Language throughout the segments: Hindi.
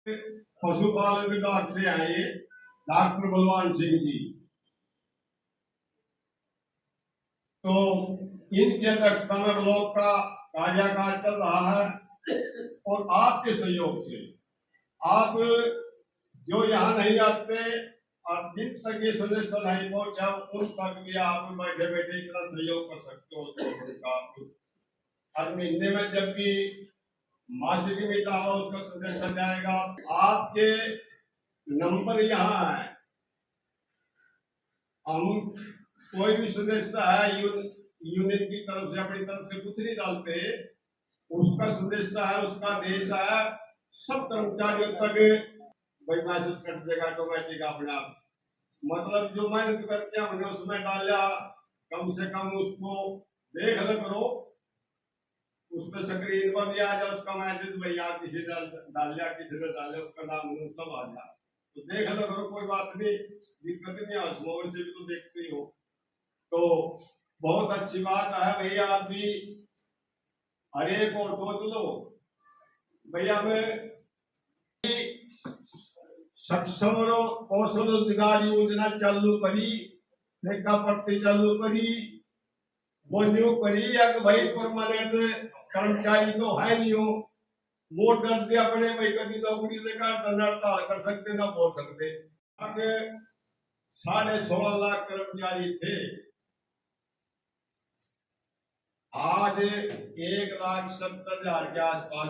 पशुपालन विभाग से आए डॉक्टर बलवान सिंह जी। तो इनकी अध्यक्षता में ब्लॉक का कार्यकाल चल रहा है और आपके सहयोग से आप जो यहाँ नहीं आते और जिन तक ये सदस्य नहीं पहुंचा उन तक भी आप बैठे बैठे इतना सहयोग कर सकते हो। हर महीने में जब भी मासिक मिलता हो उसका सदस्य जाएगा। आपके नंबर यहाँ है, हम कोई भी सदस्य है यूनियन की तरफ से अपनी तरफ से कुछ नहीं डालते, उसका सदस्य है उसका देश है, सब कर्मचारियों तक भाई मैसेज कर देगा ऑटोमेटिक अपने आप। मतलब जो मेहनत करते हैं हमने उसमें डाला, कम से कम उसको देख लो करो, उस पर स्क्रीन पर भी आ जाए उसका मैसेज, भैया किसी ने डाल लिया किसी ने डाल लिया उसका नाम सब आ जाए, तो देख लो करो, कोई बात नहीं, दिक्कत नहीं है, मोबाइल से भी तो देखते ही हो। तो बहुत अच्छी बात है भैया, आप भी हर एक और सोच लो भैया, मैं सक्षम कौशल रोजगार योजना चालू करी, ठेका पट्टी चालू करी, वो न्यू करी या भाई परमानेंट कर्मचारी तो है नहीं हो, वो डर से अपने भाई कभी नौकरी देकर हड़ताल कर सकते ना बोल सकते। 16.5 लाख कर्मचारी थे, आज 1,70,000 के आसपास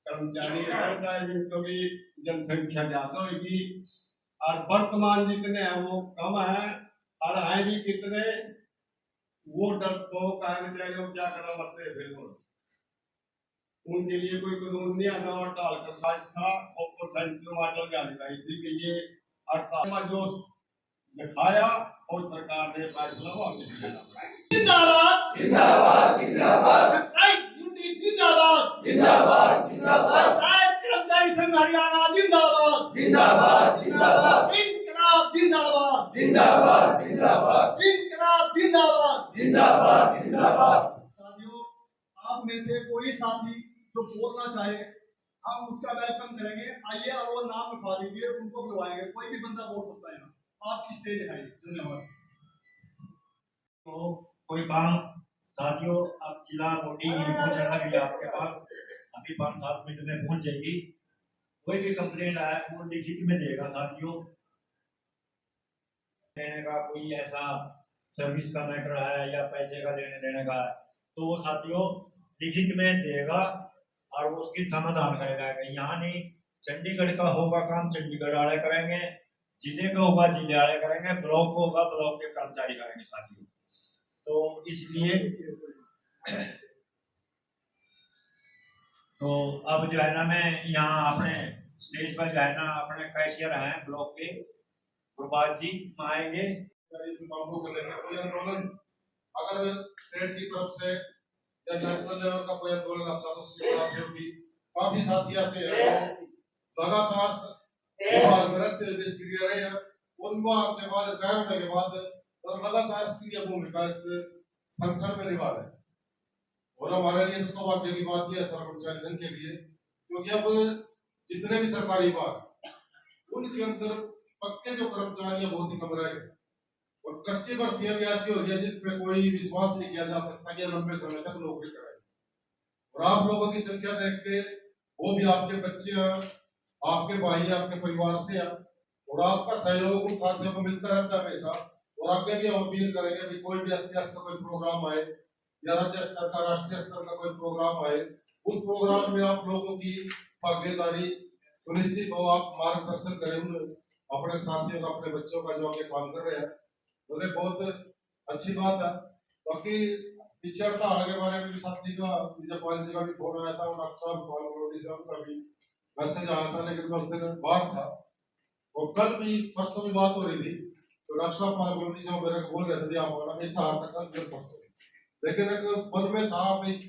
कर्मचारी है, जिनको भी जनसंख्या ज्यादा होगी और वर्तमान जितने हैं वो कम है और है भी कितने वो डर तो कहना चाहिए क्या करना मरते फिर वो उनके लिए कोई कानून नहीं आना और डालकर साज था और सेंटर मॉडल गाड़ी आई थी कि ये हड़ताल जो दिखाया और सरकार ने फैसला वापस लिया। जिंदाबाद जिंदाबाद जिंदाबाद जिंदाबाद जिंदाबाद जिंदाबाद कर्मचारी संघ हरियाणा जिंदाबाद जिंदाबाद जिंदाबाद इंकलाब जिंदाबाद जिंदाबाद जिंदाबाद इंकलाब जिंदाबाद जिंदाबाद जिंदाबाद। साथियों, आप में से कोई साथी जो बोलना चाहे हम उसका वेलकम करेंगे, आइए और वो नाम लिखवा दीजिए, उनको बुलवाएंगे, कोई भी बंदा बोल सकता है, आपकी स्टेज है। धन्यवाद। तो कोई काम साथियों अब जिला वोटिंग पहुंचना भी आपके पास अभी 5-7 मिनट में पहुंच जाएगी। कोई भी कंप्लेंट आया वो लिखित में देगा साथियों, देने का कोई ऐसा सर्विस का मैटर है या पैसे का लेने देने का है तो वो साथियों लिखित में देगा और वो उसकी समाधान करेगा। यहाँ नहीं, चंडीगढ़ का होगा काम चंडीगढ़ वाले करेंगे, जिले का होगा जिले वाले करेंगे, ब्लॉक को होगा ब्लॉक के कर्मचारी करेंगे साथियों। तो इसलिए तो अब जो है ना मैं यहाँ अपने स्टेज पर जो है ना अपने कैशियर हैं ब्लॉक के गुरबाज जी आएंगे। कोई आंदोलन अगर स्टेट की तरफ से या नेशनल लेवल का कोई आंदोलन आता तो उसके साथ भी काफी साथी ऐसे हैं लगातार विभाग में रहते हुए निष्क्रिय रहे हैं, उनको आपके बाद रिटायर होने के बाद और लगातार सक्रिय भूमिका इस संगठन में निभा रहे हैं। और हमारे लिए तो सौभाग्य की बात यह है कर्मचारी संघ के लिए, क्योंकि अब जितने भी सरकारी विभाग उनके अंदर पक्के जो कर्मचारी है बहुत ही कम रहे और कच्ची भर्तियां भी ऐसी हो रही है जिन पे कोई विश्वास नहीं किया जा सकता कि लंबे समय तक नौकरी कराए। और आप लोगों की संख्या देख के वो भी आपके बच्चे हैं, आपके भाई आपके परिवार से है और आपका सहयोग उन साथियों को मिलता रहता है हमेशा। और आगे भी हम अपील करेंगे कि कोई भी एसपीएस का कोई प्रोग्राम आए या राज्य स्तर का राष्ट्रीय स्तर का कोई प्रोग्राम आए, उस प्रोग्राम में आप लोगों की भागीदारी सुनिश्चित हो, आप मार्गदर्शन करें अपने साथियों का अपने बच्चों का जो आगे काम कर रहे हैं, बोले बहुत अच्छी बात है। बाकी पीछे हड़ताल के बारे में भी साथी का जयपाल जी का भी फोन आया था और अक्सर साहब का भी मैसेज आया था, लेकिन मैं उस दिन बाहर था और कल भी परसों भी बात हो रही थी तो रक्षा पाल साहब मेरे को बोल रहे थे आप हमेशा आता कल फिर परसों, लेकिन एक मन में था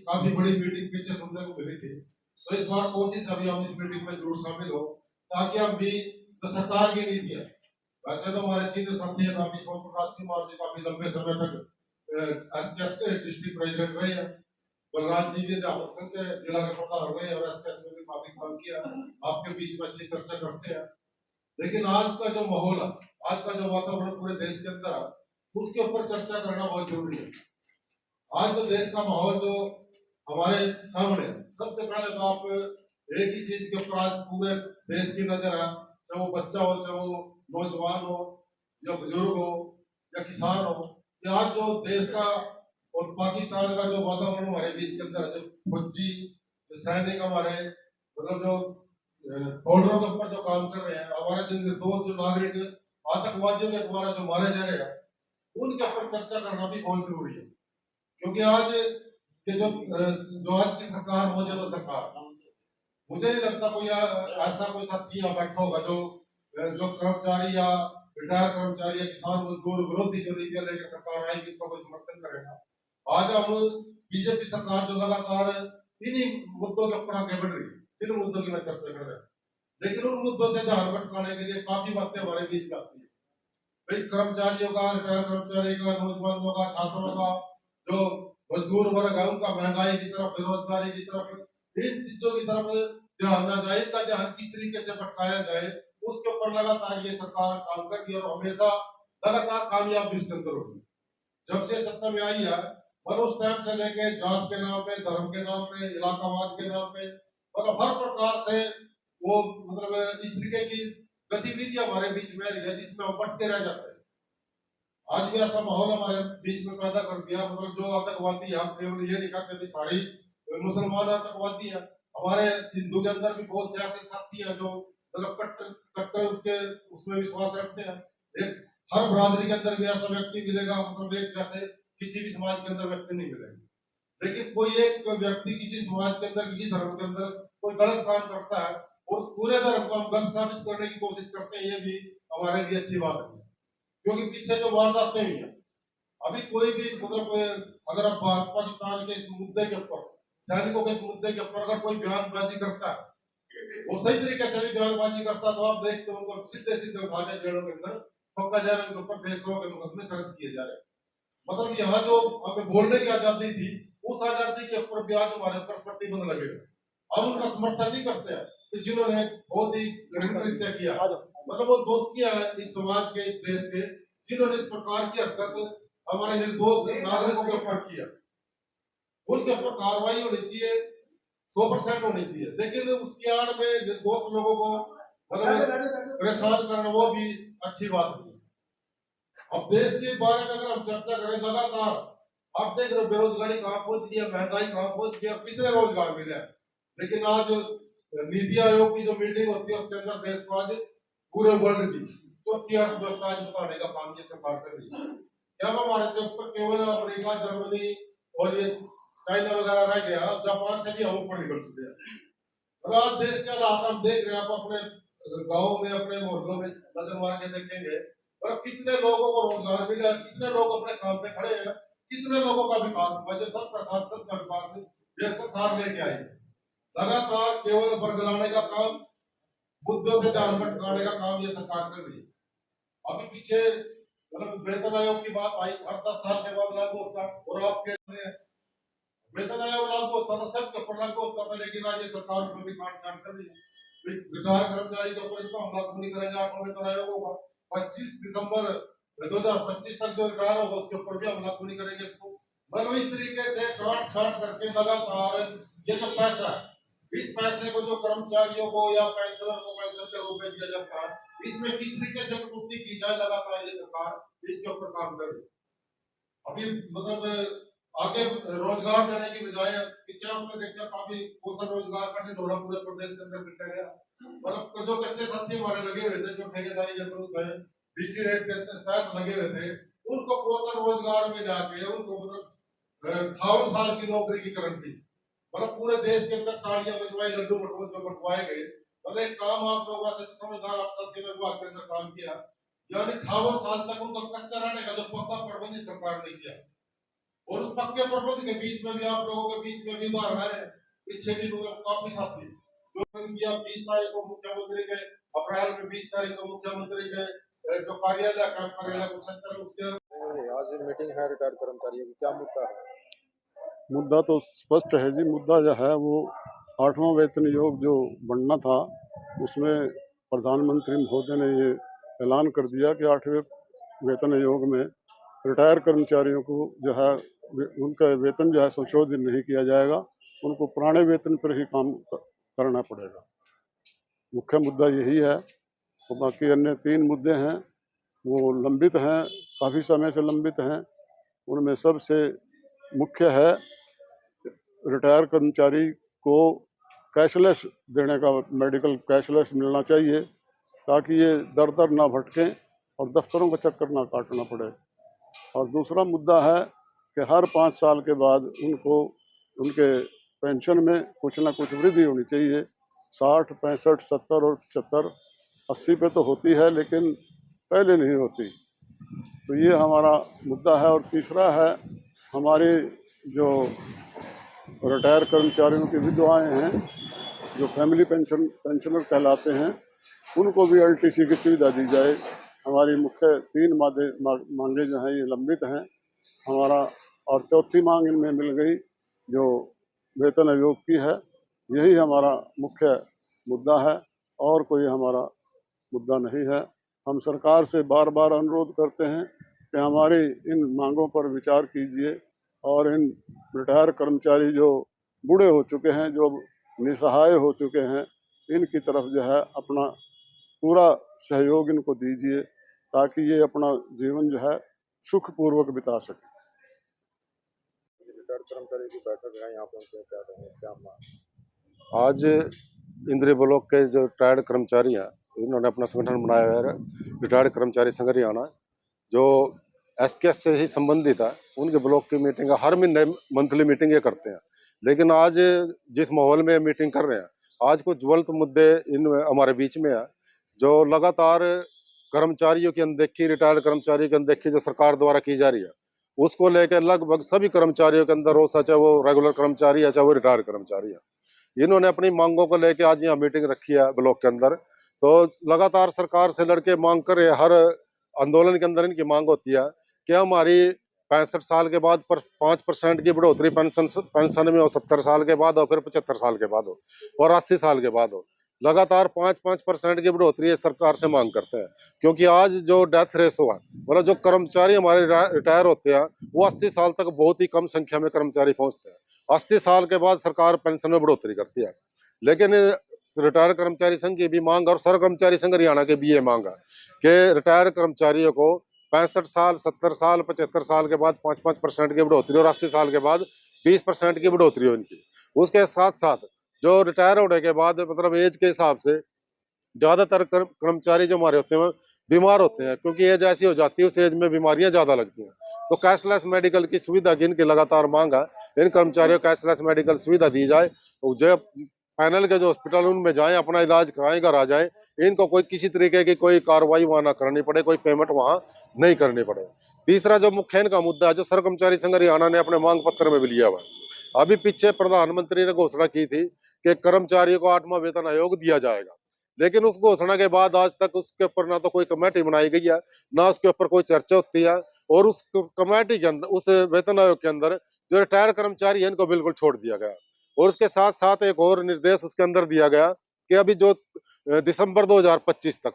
काफी बड़ी मीटिंग पीछे सुनने को मिली थी। तो इस बार कोशिश अभी हम इस मीटिंग में जरूर शामिल हो ताकि हम भी तो सरकार की नीति है। वैसे तो हमारे सीनियर साथी है काफी सोम प्रकाश सिंह जी काफी लंबे समय तक एसकेएस के डिस्ट्रिक्ट प्रेसिडेंट रहे हैं, बलराज जी भी अध्यापक संघ के जिला के प्रधान रहे और एसपीएस में भी काफी काम किया, आपके बीच में अच्छी चर्चा करते हैं। लेकिन आज का जो माहौल है, आज का जो वातावरण पूरे देश के अंदर है, उसके ऊपर चर्चा करना बहुत जरूरी है। आज जो देश का माहौल जो हमारे सामने है, सबसे पहले तो आप एक ही चीज के ऊपर आज पूरे देश की नजर है, चाहे वो बच्चा हो, चाहे वो नौजवान हो, या बुजुर्ग हो, या किसान हो, कि आज जो देश का और पाकिस्तान का जो वातावरण हमारे बीच के अंदर है, जो फौजी, जो सैनिक हमारे मतलब जो बॉर्डरों के ऊपर जो काम कर रहे हैं, हमारे जो निर्दोष जो नागरिक आतंकवादियों के द्वारा जो मारे जा रहे हैं, उनके ऊपर चर्चा करना भी बहुत जरूरी है। क्योंकि आज के जो आज की सरकार, मौजूदा सरकार, मुझे नहीं लगता कोई ऐसा कोई साथी यहाँ बैठा होगा जो कर्मचारी या रिटायर कर्मचारी या किसान मजदूर विरोधी जो नीतियां लेकर सरकार आएगी उसका कोई समर्थन करेगा। आज हम बीजेपी सरकार जो लगातार इन्हीं मुद्दों के ऊपर आगे बढ़ रही है, जिन मुद्दों की मैं चर्चा कर रहा हूँ, लेकिन उन मुद्दों से ध्यान भटकाने के लिए काफी बातें हमारे बीच में आती है। भाई कर्मचारियों का, रिटायर कर्मचारी का, नौजवानों का, छात्रों का, जो मजदूर वर्ग है उनका महंगाई की तरफ, बेरोजगारी की तरफ, इन चीजों की तरफ ध्यान ना जाए, इनका ध्यान किस तरीके से भटकाया जाए, उसके ऊपर लगातार ये सरकार काम करती है और हमेशा लगातार कामयाब भी इसके अंदर होगी। जब से सत्ता में आई है, और उस टाइम से लेके जात के नाम पे, धर्म के नाम पे, इलाकावाद के नाम पे, मतलब हर प्रकार से वो मतलब इस तरीके की गतिविधियां हमारे बीच में रही है जिसमें हम बढ़ते रह जाते हैं। आज भी ऐसा माहौल हमारे बीच में पैदा कर दिया, मतलब जो आतंकवादी है, हम केवल ये नहीं कहते भी सारी मुसलमान आतंकवादी है, हमारे हिंदू के अंदर भी बहुत से ऐसे साथी हैं जो मतलब कट्टर कट्टर उसमें विश्वास रखते हैं। एक हर बरादरी के अंदर भी ऐसा व्यक्ति मिलेगा, मतलब एक जैसे किसी भी समाज के अंदर व्यक्ति नहीं मिलेगा, लेकिन कोई एक व्यक्ति किसी समाज के अंदर, किसी धर्म के अंदर कोई गलत काम करता है और उस पूरे धर्म को हम गलत साबित करने की कोशिश करते हैं, ये भी हमारे लिए अच्छी बात है। क्योंकि पीछे जो वारदातें हुई है, अभी कोई भी मतलब अगर आप भारत पाकिस्तान के इस मुद्दे के ऊपर, सैनिकों के इस मुद्दे के ऊपर अगर कोई बयानबाजी करता है, वो सही तरीके से भी बयानबाजी करता है, तो आप देखते हो उनको सीधे सीधे उठा के जेलों के अंदर ठोका जा रहा है, उनके ऊपर देशद्रोह के मुकदमे दर्ज किए जा रहे हैं। मतलब यहाँ जो हमें बोलने की आजादी थी, उस आजादी के ऊपर भी आज हमारे ऊपर प्रतिबंध लगेगा। हम उनका समर्थन नहीं करते हैं कि जिन्होंने बहुत ही कृत्य किया, मतलब वो दोषियां हैं इस समाज के, इस देश के, जिन्होंने इस प्रकार की हरकत हमारे निर्दोष नागरिकों के ऊपर किया, उनके ऊपर कार्रवाई होनी चाहिए, 100% होनी चाहिए। लेकिन उसकी आड़ में निर्दोष लोगों को मतलब परेशान करना, वो भी अच्छी बात नहीं। अब देश के बारे में अगर हम चर्चा करें, लगातार आप देख रहे हो बेरोजगारी कहाँ पहुंच गई है, महंगाई कहाँ पहुंच गई है, कितने रोजगार मिले हैं। लेकिन आज नीति आयोग की जो मीटिंग होती है उसके अंदर देश को आज पूरे वर्ल्ड की चौथी अर्थव्यवस्था आज बताने का काम ये सरकार कर रही है। क्या हमारे से ऊपर केवल अमेरिका, जर्मनी और ये चाइना वगैरह रह गया, जापान से भी हम ऊपर निकल चुके हैं। और आज देश के हालात हम देख रहे हैं, आप अपने गाँव में, अपने मोहल्लों में नजर मार के देखेंगे, और कितने लोगों को रोजगार मिला, कितने लोग अपने काम पे खड़े हैं, कितने लोगों का विकास हुआ, जो सबका साथ सबका विकास ये सरकार लेके आई है। लगातार केवल बरगलाने का काम, मुद्दों से ध्यान भटकाने का काम ये सरकार कर रही है। अभी पीछे मतलब वेतन आयोग की बात आई, हर 10 साल के बाद लागू होता, और आपके वेतन आयोग लागू होता था, सबके ऊपर लागू होता था, लेकिन आज ये सरकार उसमें भी काटछाट कर रही है। रिटायर कर्मचारी के ऊपर इसका हम लागू नहीं करेंगे, 8वां वेतन आयोग होगा, 25 दिसंबर 2025 तक जो रिटायर होगा उसके ऊपर भी हम लागू नहीं करेंगे इसको। मतलब इस तरीके से काट छाट करके लगातार ये जो पैसा है, इस पैसे को जो कर्मचारियों को या पेंशनर को पेंशन के रूप में दिया जाता है, इसमें किस तरीके से कटौती की जाए, लगातार ये सरकार इसके ऊपर काम कर रही है। अभी मतलब आगे रोजगार देने की बजाय पीछे आपने देखा काफी पोषण रोजगार का ढिढोरा पूरे प्रदेश के अंदर पिटा गया। मतलब जो कच्चे साथी हमारे लगे हुए थे, जो ठेकेदारी के थ्रू डीसी रेट के तहत लगे हुए थे, उनको पोषण रोजगार में जाके उनको मतलब 58 साल की नौकरी की गारंटी, मतलब पूरे देश के अंदर तालियां बजवाई, लड्डू बंटवाए गए। मतलब एक काम आप लोगों से समझदार अफसर ने विभाग के अंदर काम किया, यानी 58 साल तक उनको कच्चा रहने का जो पक्का प्रबंध सरकार ने किया। और उस पक्के प्रबंध के बीच में भी आप लोगों के बीच में भी उदाहरण है, पीछे भी मतलब काफी साथी जो किया। 20 तारीख को मुख्यमंत्री के, अप्रैल में 20 तारीख को मुख्यमंत्री के जो कार्यालय कुरुक्षेत्र उसके आज मीटिंग है रिटायर्ड कर्मचारियों की, क्या मुद्दा है? मुद्दा तो स्पष्ट है जी। मुद्दा जो है वो 8वां वेतन आयोग जो बनना था, उसमें प्रधानमंत्री महोदय ने ये ऐलान कर दिया कि 8वें वेतन आयोग में रिटायर कर्मचारियों को जो है उनका वेतन जो है संशोधित नहीं किया जाएगा, उनको पुराने वेतन पर ही काम करना पड़ेगा। मुख्य मुद्दा यही है। और बाकी अन्य 3 मुद्दे हैं वो लंबित हैं, काफ़ी समय से लंबित हैं। उनमें सबसे मुख्य है रिटायर कर्मचारी को कैशलेस देने का, मेडिकल कैशलेस मिलना चाहिए ताकि ये दर दर ना भटकें और दफ्तरों का चक्कर ना काटना पड़े। और दूसरा मुद्दा है कि हर 5 साल के बाद उनको उनके पेंशन में कुछ ना कुछ वृद्धि होनी चाहिए। 60, 65, 70 और 75, 80 पे तो होती है लेकिन पहले नहीं होती। तो ये हमारा मुद्दा है। और तीसरा है हमारे जो रिटायर कर्मचारियों की विधवाएं हैं, जो फैमिली पेंशनर कहलाते हैं, उनको भी एलटीसी की सुविधा दी जाए। हमारी मुख्य 3 मांगे जो हैं ये लंबित हैं हमारा, और चौथी मांग इनमें मिल गई जो वेतन आयोग की है। यही हमारा मुख्य मुद्दा है और कोई हमारा मुद्दा नहीं है। हम सरकार से बार बार अनुरोध करते हैं कि हमारी इन मांगों पर विचार कीजिए और इन रिटायर कर्मचारी जो बूढ़े हो चुके हैं, जो निसहाय हो चुके हैं, इनकी तरफ जो है अपना पूरा सहयोग इनको दीजिए ताकि ये अपना जीवन जो है सुखपूर्वक बिता सके। रिटायर्ड कर्मचारी की बैठक है यहाँ पर, क्या कहेंगे, क्या मांग? आज इंद्री ब्लॉक के जो रिटायर्ड कर्मचारी हैं, इन्होंने अपना संगठन बनाया है रिटायर्ड कर्मचारी संघ हरियाणा, जो एसकेएस से ही संबंधित है। उनके ब्लॉक की मीटिंग हर महीने मंथली मीटिंग ये करते हैं। लेकिन आज जिस माहौल में मीटिंग कर रहे हैं, आज कुछ ज्वलंत मुद्दे इन हमारे बीच में है जो लगातार कर्मचारियों की अनदेखी, रिटायर्ड कर्मचारियों की अनदेखी जो सरकार द्वारा की जा रही है, उसको लेकर लगभग सभी कर्मचारियों के अंदर रोष है, चाहे वो रेगुलर कर्मचारी है चाहे वो रिटायर्ड कर्मचारी है। इन्होंने अपनी मांगों को लेकर आज यहाँ मीटिंग रखी है ब्लॉक के अंदर। तो लगातार सरकार से लड़के मांग कर रहे, हर आंदोलन के अंदर इनकी मांग होती है कि हमारी 65 साल के बाद पर 5% की बढ़ोतरी पेंशन में हो, 70 साल के बाद हो, फिर 75 साल के बाद हो और 80 साल के बाद हो। लगातार 5% की बढ़ोतरी सरकार से मांग करते हैं, क्योंकि आज जो डेथ रेशो है, मतलब जो कर्मचारी हमारे रिटायर होते हैं वो 80 साल तक बहुत ही कम संख्या में कर्मचारी पहुंचते हैं। 80 साल के बाद सरकार पेंशन में बढ़ोतरी करती है। लेकिन रिटायर कर्मचारी संघ की भी मांग और सर्व कर्मचारी संघ हरियाणा की भी ये मांग है कि रिटायर कर्मचारियों को 65 साल, 70 साल, 75 साल के बाद 5% की बढ़ोतरी और 80 साल के बाद 20% की बढ़ोतरी हो इनकी। उसके साथ साथ जो रिटायर होने के बाद मतलब एज के हिसाब से ज्यादातर कर्मचारी जो हमारे होते हैं बीमार होते हैं, क्योंकि एज ऐसी हो जाती है उस एज में बीमारियां ज्यादा लगती हैं। तो कैशलेस मेडिकल की सुविधा की इनकी लगातार मांग है, इन कर्मचारियों को कैशलेस मेडिकल सुविधा दी जाए। जो पैनल के जो हॉस्पिटल उनमें जाएं, अपना इलाज कराएं, घर आ जाएं, इनको कोई किसी तरीके की कोई कार्रवाई वहां ना करनी पड़े, कोई पेमेंट वहां नहीं करनी पड़े। तीसरा जो मुख्य इनका मुद्दा है, जो सर्व कर्मचारी संघ हरियाणा ने अपने मांग पत्र में भी लिया हुआ, अभी पीछे प्रधानमंत्री ने घोषणा की थी कि कर्मचारियों को 8वां वेतन आयोग दिया जाएगा, लेकिन उस घोषणा के बाद आज तक उसके ऊपर ना तो कोई कमेटी बनाई गई है, ना उसके ऊपर कोई चर्चा होती है। और उस कमेटी के अंदर, उस वेतन आयोग के अंदर जो रिटायर कर्मचारी है इनको बिल्कुल छोड़ दिया गया। और उसके साथ साथ एक और निर्देश उसके अंदर दिया गया कि अभी जो दिसंबर 2025 तक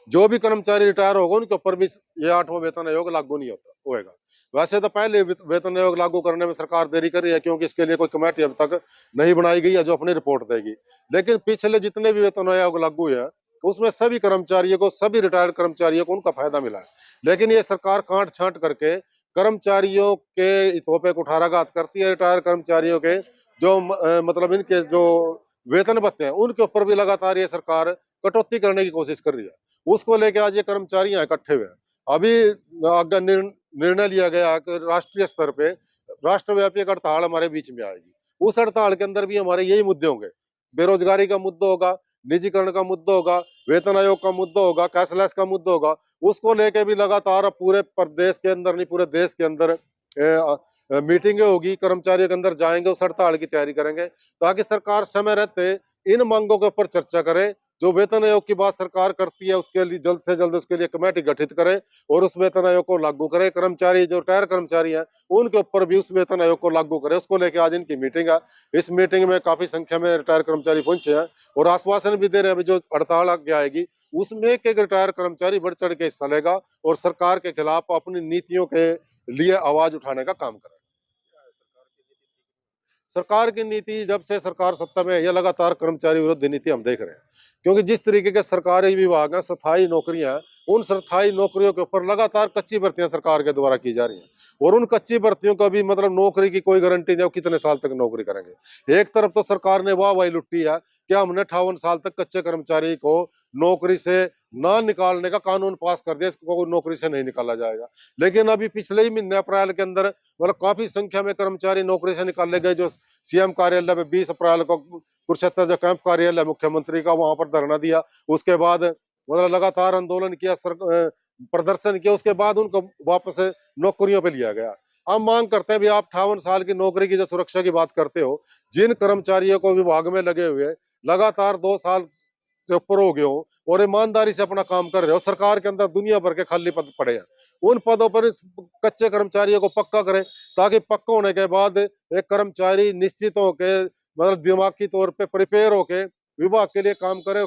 जो भी कर्मचारी रिटायर होगा उनके ऊपर भी ये 8वां वेतन आयोग लागू नहीं होगा। वैसे तो पहले वेतन आयोग लागू करने में सरकार देरी कर रही है, क्योंकि इसके लिए कोई कमेटी अब तक नहीं बनाई गई है जो अपनी रिपोर्ट देगी। लेकिन पिछले जितने भी वेतन आयोग लागू है उसमें सभी कर्मचारियों को, सभी रिटायर्ड कर्मचारियों को उनका फायदा मिला है। लेकिन ये सरकार काट छांट करके कर्मचारियों के हितों पे कुठाराघात करती है। रिटायर कर्मचारियों के जो मतलब इनके जो वेतन भत्ते हैं उनके ऊपर भी लगातार ये सरकार कटौती करने की कोशिश कर रही है। उसको लेके आज ये कर्मचारी यहाँ इकट्ठे हुए हैं। अभी आगे निर्णय लिया गया कि राष्ट्रीय स्तर पे राष्ट्रव्यापी एक हड़ताल हमारे बीच में आएगी। उस हड़ताल के अंदर भी हमारे यही मुद्दे होंगे, बेरोजगारी का मुद्दा होगा, निजीकरण का मुद्दा होगा, वेतन आयोग का मुद्दा होगा, कैशलेस का मुद्दा होगा। उसको लेके भी लगातार पूरे प्रदेश के अंदर नहीं पूरे देश के अंदर मीटिंगें होगी, कर्मचारियों के अंदर जाएंगे, उस हड़ताल की तैयारी करेंगे ताकि सरकार समय रहते इन मांगों के ऊपर चर्चा करे जो वेतन आयोग की बात सरकार करती है उसके लिए जल्द से जल्द उसके लिए कमेटी गठित करे और उस वेतन आयोग को लागू करे। कर्मचारी जो रिटायर कर्मचारी हैं उनके ऊपर भी उस वेतन आयोग को लागू करे। उसको लेकर आज इनकी मीटिंग है। इस मीटिंग में काफी संख्या में रिटायर कर्मचारी पहुंचे हैं और आश्वासन भी दे रहे हैं अभी जो हड़ताल आगे आएगी उसमें एक रिटायर कर्मचारी बढ़ चढ़ के हिस्सा लेगा और सरकार के खिलाफ अपनी नीतियों के लिए आवाज उठाने का काम करेगा। सरकार की नीति जब से सरकार सत्ता में है, यह लगातार कर्मचारी विरोधी नीति हम देख रहे हैं, क्योंकि जिस तरीके के सरकारी विभाग हैं, स्थायी नौकरियां, उन स्थायी नौकरियों के ऊपर लगातार कच्ची भर्तियां सरकार के द्वारा की जा रही हैं और उन कच्ची भर्तियों का भी मतलब नौकरी की कोई गारंटी नहीं, कितने साल तक नौकरी करेंगे। एक तरफ तो सरकार ने वाहवाही लुटी है कि हमने 58 साल तक कच्चे कर्मचारी को नौकरी से ना निकालने का कानून पास कर दिया, इसको नौकरी से नहीं निकाला जाएगा। लेकिन अभी पिछले ही महीने अप्रैल के अंदर मतलब काफी संख्या में कर्मचारी नौकरी से निकाले गए। जो सीएम कार्यालय में 20 अप्रैल को कुरुक्षेत्र जो कैंप कार्यालय मुख्यमंत्री का वहां पर धरना दिया, उसके बाद मतलब लगातार आंदोलन किया, प्रदर्शन किया, उसके बाद उनको वापस नौकरियों पे लिया गया। अब मांग करते हैं भी आप 58 साल की नौकरी की जो सुरक्षा की बात करते हो, जिन कर्मचारियों को विभाग में लगे हुए लगातार 2 साल से ऊपर हो गए हो और ईमानदारी से अपना काम कर रहे हो, सरकार के अंदर दुनिया भर के खाली पद पड़े हैं, उन पदों पर इस कच्चे कर्मचारियों को पक्का करें ताकि पक्का होने के बाद एक कर्मचारी निश्चित होके मतलब दिमागी तौर पे प्रिपेयर होके विभाग के लिए काम करे,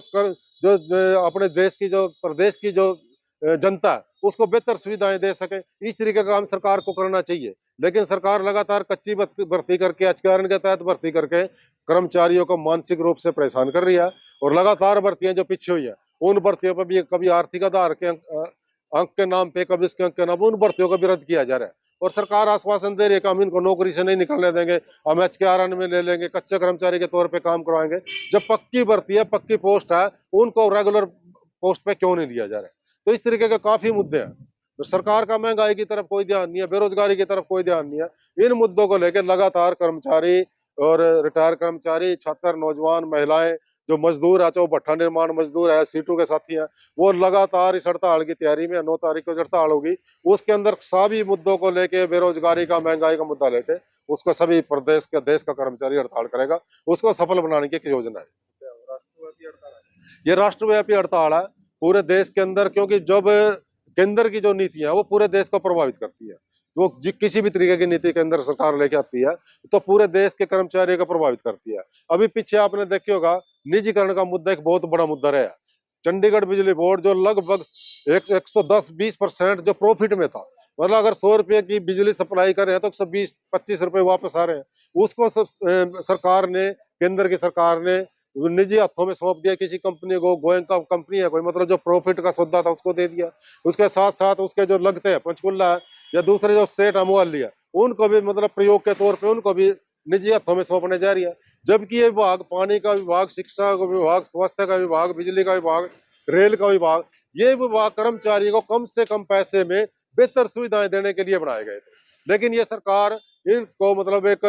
जो अपने देश की जो प्रदेश की जो जनता है उसको बेहतर सुविधाएं दे सके। इस तरीके का काम सरकार को करना चाहिए। लेकिन सरकार लगातार कच्ची भर्ती करके, आचरण के तहत भर्ती करके कर्मचारियों को मानसिक रूप से परेशान कर रही है और लगातार भर्तियां जो पीछे हुई है उन भर्तियों पर भी कभी आर्थिक आधार के अंक के नाम पे, कभी उसके अंक के नाम, उन भर्तियों को भी रद्द किया जा रहा है और सरकार आश्वासन दे रही है कि हम इनको नौकरी से नहीं निकलने देंगे, हम HKRN में ले लेंगे, कच्चे कर्मचारी के तौर पे काम करवाएंगे। जब पक्की भर्ती है, पक्की पोस्ट है, उनको रेगुलर पोस्ट पे क्यों नहीं लिया जा रहा है? तो इस तरीके के काफी मुद्दे हैं। तो सरकार का महंगाई की तरफ कोई ध्यान नहीं है, बेरोजगारी की तरफ कोई ध्यान नहीं है। इन मुद्दों को लेकर लगातार कर्मचारी और रिटायर कर्मचारी, छात्र, नौजवान, महिलाएं, जो मजदूर है, चाहे वो भट्ठा निर्माण मजदूर है, सीटू के साथी हैं, वो लगातार इस हड़ताल की तैयारी में। 9 तारीख को हड़ताल होगी, उसके अंदर सभी मुद्दों को लेके, बेरोजगारी का, महंगाई का मुद्दा लेके उसको सभी प्रदेश का, देश का कर्मचारी हड़ताल करेगा। उसको सफल बनाने की एक योजना है। ये राष्ट्रव्यापी हड़ताल है पूरे देश के अंदर, क्योंकि जब केंद्र की जो नीतियां वो पूरे देश को प्रभावित करती है, वो किसी भी तरीके की नीति केंद्र सरकार लेके आती है तो पूरे देश के कर्मचारियों को प्रभावित करती है। अभी पीछे आपने देखे होगा, निजीकरण का मुद्दा एक बहुत बड़ा मुद्दा रहा। चंडीगढ़ बिजली बोर्ड जो लगभग 110-20% जो प्रॉफिट में था, मतलब अगर 100 रुपये की बिजली सप्लाई कर रहे हैं तो 120-25 रुपए वापस आ रहे हैं, उसको सरकार ने, केंद्र की सरकार ने निजी हाथों में सौंप दिया किसी कंपनी को। गोयंग का कंपनी है कोई, मतलब जो प्रॉफिट का सौदा था उसको दे दिया। उसके साथ साथ उसके जो लगते हैं, पंचकुला है या दूसरे जो स्टेट है मोहाली है, उनको भी मतलब प्रयोग के तौर पे उनको भी निजी हाथों में सौंपने जा रही है। जबकि ये विभाग, पानी का विभाग, शिक्षा का विभाग, स्वास्थ्य का विभाग, बिजली का विभाग, रेल का विभाग, ये विभाग कर्मचारी को कम से कम पैसे में बेहतर सुविधाएं देने के लिए बनाए गए थे। लेकिन ये सरकार इनको मतलब एक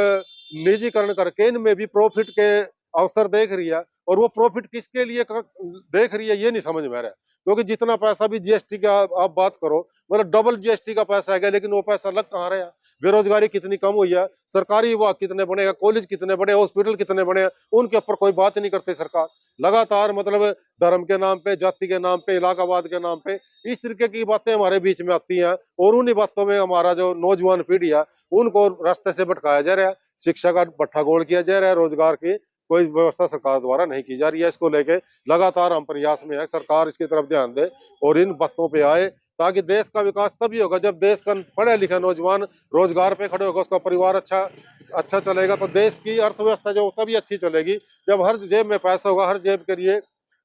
निजीकरण करके इनमें भी प्रॉफिट के अवसर देख रही है और वो प्रॉफिट किसके लिए देख रही है ये नहीं समझ में आ रहा है। क्योंकि जितना पैसा भी जीएसटी का आप बात करो, मतलब डबल जीएसटी का पैसा है, लेकिन वो पैसा लग कहाँ रहा है? बेरोजगारी कितनी कम हुई है, सरकारी विभाग कितने बने, कॉलेज कितने बने, हॉस्पिटल कितने बने, उनके ऊपर कोई बात नहीं करती सरकार। लगातार मतलब धर्म के नाम पे, जाति के नाम पे, इलाकाबाद के नाम पे इस तरीके की बातें हमारे बीच में आती हैं और उन्हीं बातों में हमारा जो नौजवान पीढ़ी है उनको रास्ते से भटकाया जा रहा है। शिक्षा का भट्ठा गोल किया जा रहा है, रोजगार की कोई व्यवस्था सरकार द्वारा नहीं की जा रही है। इसको लेके लगातार हम प्रयास में है, सरकार इसकी तरफ ध्यान दे और इन बातों पे आए, ताकि देश का विकास तभी होगा जब देश का पढ़े लिखे नौजवान रोजगार पे खड़े होगा, उसका परिवार अच्छा चलेगा। तो देश की अर्थव्यवस्था जो तभी अच्छी चलेगी जब हर जेब में पैसा होगा, हर जेब के लिए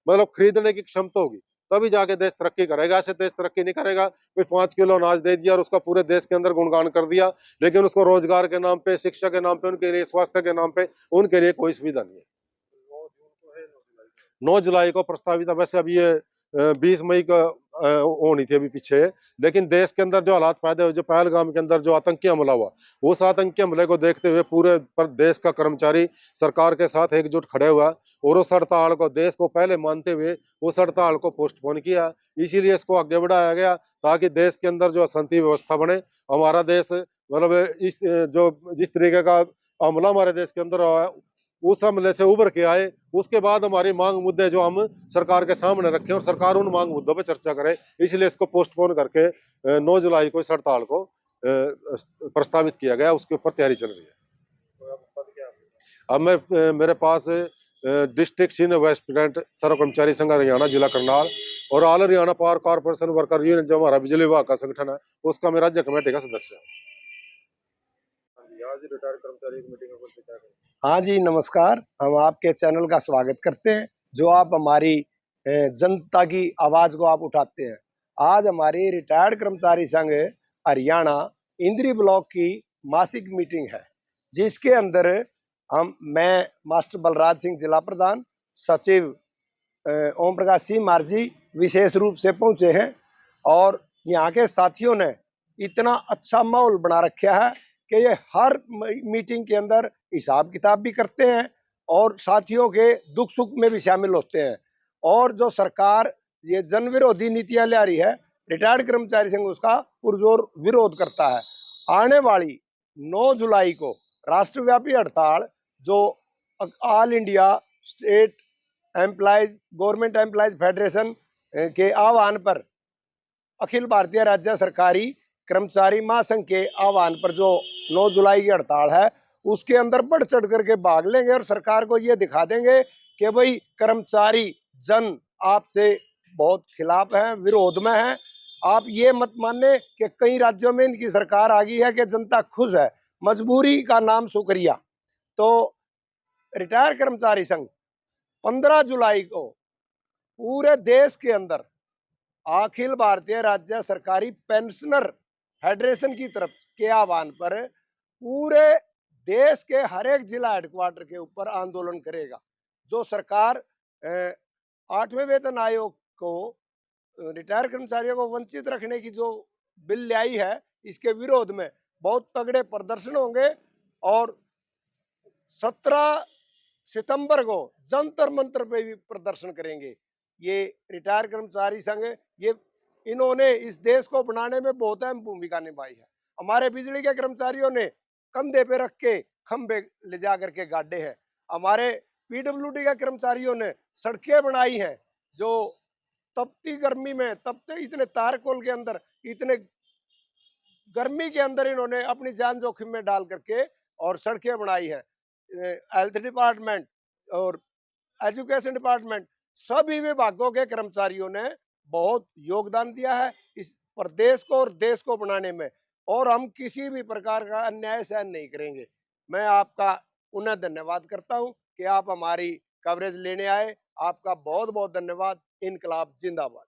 मतलब खरीदने की क्षमता होगी, तभी जाके देश तरक्की करेगा। ऐसे देश तरक्की नहीं करेगा। कोई 5 किलो अनाज दे दिया और उसका पूरे देश के अंदर गुणगान कर दिया, लेकिन उसको रोजगार के नाम पे, शिक्षा के नाम पे, उनके लिए स्वास्थ्य के नाम पे उनके लिए कोई सुविधा नहीं है। 9 जुलाई को प्रस्तावित है, वैसे अभी ये 20 मई का होनी थी अभी पीछे, लेकिन देश के अंदर जो हालात पैदा हुए, जो पहलगाम के अंदर जो आतंकी हमला हुआ, उस आतंकी हमले को देखते हुए पूरे पर देश का कर्मचारी सरकार के साथ एकजुट खड़े हुआ और उस हड़ताल को, देश को पहले मानते हुए उस हड़ताल को पोस्टपोन किया। इसीलिए इसको आगे बढ़ाया गया ताकि देश के अंदर जो अशांति व्यवस्था बने। हमारा देश मतलब इस जो जिस तरीके का हमला हमारे देश के अंदर हुआ है उस हमले से उभर के आए। उसके बाद हमारी मांग मुद्दे जो हम सरकार के सामने रखें और सरकार उन मांग मुद्दों पर चर्चा करे, इसलिए इसको पोस्टपोन करके 9 जुलाई को इस हड़ताल को प्रस्तावित किया गया। उसके ऊपर तैयारी चल रही है। अब मेरे पास डिस्ट्रिक्ट सीनियर वाइस प्रेसिडेंट सर्व कर्मचारी संघ हरियाणा जिला करनाल और all Haryana power corporation worker union जो हमारा बिजली विभाग का संगठन है, उसका मैं राज्य कमेटी का सदस्य हूँ। आज रिटायर्ड कर्मचारी मीटिंग में हाँ जी, नमस्कार। हम आपके चैनल का स्वागत करते हैं, जो आप हमारी जनता की आवाज़ को आप उठाते हैं। आज हमारी रिटायर्ड कर्मचारी संघ हरियाणा इंद्री ब्लॉक की मासिक मीटिंग है, जिसके अंदर मैं मास्टर बलराज सिंह जिला प्रधान, सचिव ओम प्रकाश सिंह मार्जी विशेष रूप से पहुंचे हैं। और यहाँ के साथियों ने इतना अच्छा माहौल बना रखा है कि ये हर मीटिंग के अंदर हिसाब किताब भी करते हैं और साथियों के दुख सुख में भी शामिल होते हैं। और जो सरकार ये जन विरोधी नीतियां ले आ रही है, रिटायर्ड कर्मचारी संघ उसका पुरजोर विरोध करता है। आने वाली 9 जुलाई को राष्ट्रव्यापी हड़ताल जो all India state employees government employees federation के आह्वान पर, अखिल भारतीय राज्य सरकारी कर्मचारी महासंघ के आह्वान पर जो 9 जुलाई की हड़ताल है, उसके अंदर बढ़ चढ़ करके भाग लेंगे और सरकार को ये दिखा देंगे कि भाई कर्मचारी जन आपसे बहुत खिलाफ हैं, विरोध में हैं। आप ये मत माने कि कई राज्यों में इनकी सरकार आ गई है कि जनता खुश है, मजबूरी का नाम शुक्रिया। तो रिटायर कर्मचारी संघ 15 जुलाई को पूरे देश के अंदर अखिल भारतीय राज्य सरकारी पेंशनर फेडरेशन की तरफ के आह्वान पर पूरे देश के हर एक जिला हेडक्वार्टर के ऊपर आंदोलन करेगा। जो सरकार 8वें वेतन आयोग को रिटायर कर्मचारियों को वंचित रखने की जो बिल लाई है, इसके विरोध में बहुत तगड़े प्रदर्शन होंगे। और 17 सितंबर को जंतर मंतर पे भी प्रदर्शन करेंगे। ये रिटायर कर्मचारी संघ, ये इन्होंने इस देश को बनाने में बहुत अहम भूमिका निभाई है। हमारे बिजली के कर्मचारियों ने कंधे पे रख के खंबे ले जा करके गाड़े हैं। हमारे पीडब्ल्यूडी के कर्मचारियों ने सड़कें बनाई हैं, जो तपती गर्मी में, तपते इतने तारकोल के अंदर, इतने गर्मी के अंदर इन्होंने अपनी जान जोखिम में डाल करके और सड़कें बनाई हैं। हेल्थ डिपार्टमेंट और एजुकेशन डिपार्टमेंट, सभी विभागों के कर्मचारियों ने बहुत योगदान दिया है इस प्रदेश को और देश को बनाने में, और हम किसी भी प्रकार का अन्याय सहन नहीं करेंगे। मैं आपका उन्हें धन्यवाद करता हूं कि आप हमारी कवरेज लेने आए। आपका बहुत बहुत धन्यवाद। इनकलाब जिंदाबाद।